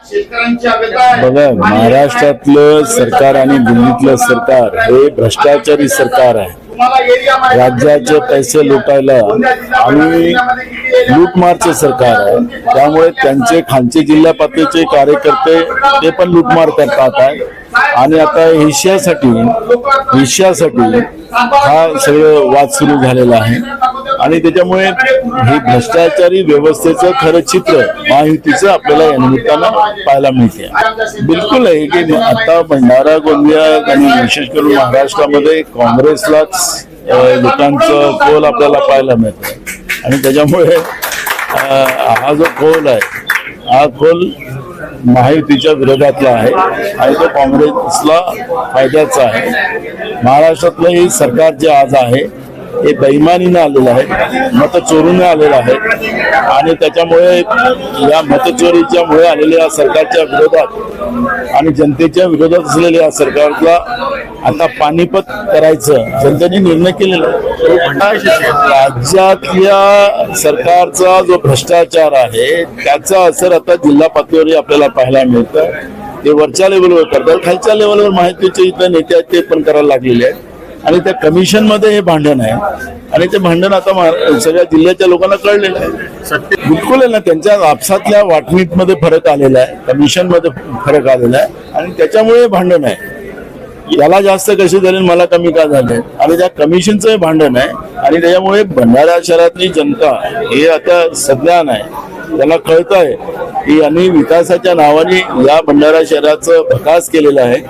बघा, महाराष्ट्रातलं सरकार आणि दिल्लीतलं सरकार हे भ्रष्टाचारी सरकार आहे. राज्याचे पैसे लुटायला आणि लूटमारचे सरकार आहे. त्यामुळे त्यांचे खालचे जिल्हा पातळीचे कार्यकर्ते ते पण लूटमार करतात आहे. आणि आता हिश्श्यासाठी हा सगळं वाद सुरू झालेला आहे. आणि त्याच्यामुळे हे भ्रष्टाचारी व्यवस्थेचं खरं चित्र महायुतीचं आपल्याला या निमित्तानं पाहायला मिळते. बिलकुल आहे की आता भंडारा गोंदिया आणि विशेष करून महाराष्ट्रामध्ये काँग्रेसलाच लोकांचं कौल आपल्याला पाहायला मिळतं. आणि त्याच्यामुळे हा जो कौल आहे हा कौल महायुतीच्या विरोधातला आहे आणि तो काँग्रेसला फायद्याचा आहे. महाराष्ट्रातलं हे सरकार जे आज आहे हे बेईमानीनं आलेलं आहे, मत चोरून आलेलं आहे. आणि त्याच्यामुळे या मतचोरीच्या मुळे आलेल्या या सरकारच्या विरोधात आणि जनतेच्या विरोधात असलेल्या या सरकारला आता पानिपत करायचं जनतेने निर्णय केलेला आहे. राज्यातल्या सरकारचा जो भ्रष्टाचार आहे त्याचा असर आता जिल्हा पातळीवर आपल्याला पाहायला मिळतं. ते वरच्या लेवलवर करतात, खालच्या लेवलवर माहितीचे इथं नेते आहेत ते पण करायला लागलेले आहेत. आणि त्या कमिशन मध्ये हे भांडण आहे आणि ते भांडण आता सगळ्या जिल्ह्याच्या लोकांना कळलेलं आहे. बिलकुल आहे ना, त्यांच्या आपसातल्या वाटणीमध्ये फरक आलेला आहे, कमिशन मध्ये फरक आलेला आहे आणि त्याच्यामुळे भांडण आहे. याला जास्त कसे झाले मला कमी का झाले आणि त्या कमिशनचं भांडण आहे. आणि त्याच्यामुळे भंडारा शहरातली जनता हे आता सज्ञान आहे, त्याला कळत आहे की यांनी विकासाच्या नावाने या भंडारा शहराचं भकास केलेलं आहे.